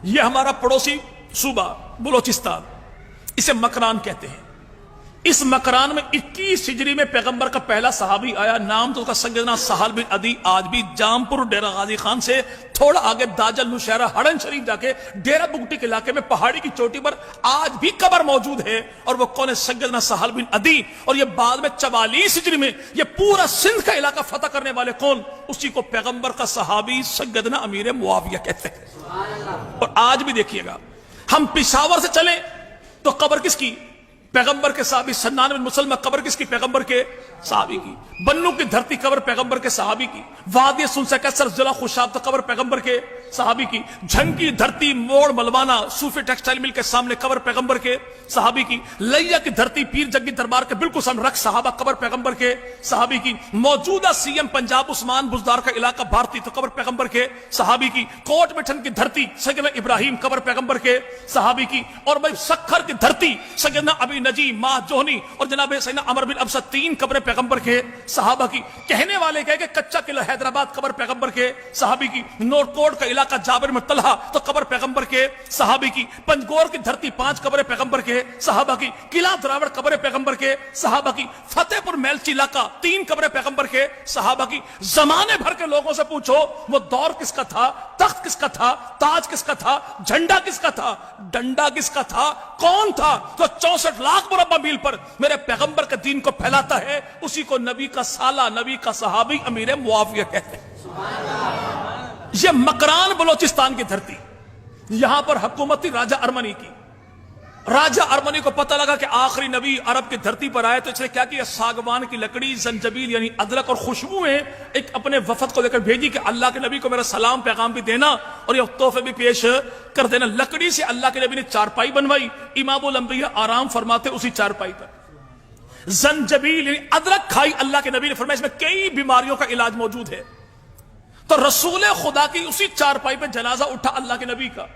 یہ ہمارا پڑوسی صوبہ بلوچستان، اسے مکران کہتے ہیں۔ اس مکران میں 21 ہجری میں پیغمبر کا پہلا صحابی آیا، نام تو اس کا سیدنا سہل بن عدی۔ آج بھی جامپور ڈیرہ غازی خان سے تھوڑا آگے داجل نوشہرہ ہڑن شریف جا کے ڈیرہ بگٹی کے علاقے میں پہاڑی کی چوٹی پر آج بھی قبر موجود ہے، اور وہ کون ہے؟ سیدنا سہل بن عدی۔ اور یہ بعد میں 44 ہجری میں یہ پورا سندھ کا علاقہ فتح کرنے والے کون؟ اسی کو پیغمبر کا صحابی سیدنا امیر معاویہ کہتے ہیں۔ اور آج بھی دیکھیے گا، ہم پشاور سے چلیں تو قبر کس کی؟ پیغمبر کے صحابی سنان بن مسلمہ، قبر کس کی؟ پیغمبر کے صحابی کی۔ بنو کی دھرتی قبر پیغمبر کے صحابی کی۔ وادی سنسا کیسر ضلع خوشاب تو قبر پیغمبر کے صحابی کی۔ جھنگ کی دھرتی موڑ ملوانا صوفی ٹیکسٹائل مل کے سامنے قبر پیغمبر کے صحابی کی۔ لیا کی دھرتی پیر جگی دربار کے بالکل سامنے رکھ صحابہ، قبر پیغمبر کے صحابی کی۔ موجودہ سی ایم پنجاب عثمان بزدار کا علاقہ بھارتی تو قبر پیغمبر کے صحابی کی۔ کوٹ مٹھن کی دھرتی سیدنا ابراہیم، قبر پیغمبر کے صحابی کی۔ اور بھائی سکھر کی دھرتی سیدنا ابی نجی، ماہ جوہنی اور جناب سیدنا عمر بن ابسہ، 3 قبریں پیغمبر کے صحابہ کی۔ کہنے والے کہے کہ کچا قلعہ حیدرآباد قبر پیغمبر کے صحابی کی۔ نورتھ کوٹ کا علاقہ جابر میں طلحہ تو قبر پیغمبر کے صحابی کی۔ پنجگور کی دھرتی 5 قبریں پیغمبر کے صحابہ کی۔ قلعہ دراوڑ قبر پیغمبر کے صحابہ کی۔ فتح پور میلچی علاقہ 3 قبریں پیغمبر کے صحابہ کی۔ زمانے بھر کے لوگوں سے پوچھو وہ دور کس کا تھا، تخت کس کا تھا، تاج کس کا تھا، جھنڈا کس کا تھا، ڈنڈا کس کا تھا، کون تھا تو 64 لاکھ مربع میل پر میرے پیغمبر کے دین کو پھیلاتا ہے، اسی کو نبی کا سالہ، نبی کا صحابی امیر معاویہ کہتے ہیں۔ یہ مکران بلوچستان کی دھرتی، یہاں پر حکومت تھی راجہ ارمنی کی۔ راجہ ارمنی کو پتہ لگا کہ آخری نبی عرب کی دھرتی پر آئے تو اس نے کیا کیا؟ ساگوان کی لکڑی، زنجبیل یعنی ادرک اور خوشبوئیں ایک اپنے وفد کو لے کر بھیجی کہ اللہ کے نبی کو میرا سلام پیغام بھی دینا اور یہ تحفے بھی پیش کر دینا۔ لکڑی سے اللہ کے نبی نے چارپائی بنوائی، امام الانبیاء آرام فرماتے اسی چارپائی پر۔ زنجبیل یعنی ادرک کھائی اللہ کے نبی نے، فرمایا اس میں کئی بیماریوں کا علاج موجود ہے۔ تو رسول خدا کی اسی چارپائی پہ جنازہ اٹھا اللہ کے نبی کا،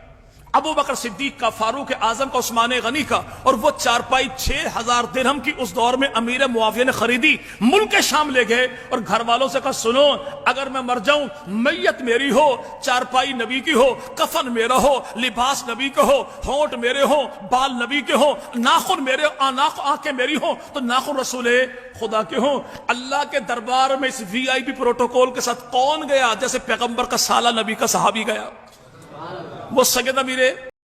ابو بکر صدیق کا، فاروق اعظم کا، عثمان غنی کا، اور وہ چارپائی 6000 درہم کی اس دور میں امیر معاویہ نے خریدی، ملک شام لے گئے اور گھر والوں سے کہا سنو اگر میں مر جاؤں، میت میری ہو، چارپائی نبی کی ہو، کفن میرا ہو، لباس نبی کا ہو، ہونٹ میرے ہوں، بال نبی کے ہوں، ناخن میرے، آنکھیں میری ہوں تو ناخن رسول خدا کے ہوں۔ اللہ کے دربار میں اس وی آئی پی پروٹوکول کے ساتھ کون گیا؟ جیسے پیغمبر کا سالہ، نبی کا صحابی گیا، وہ سیدنا امیر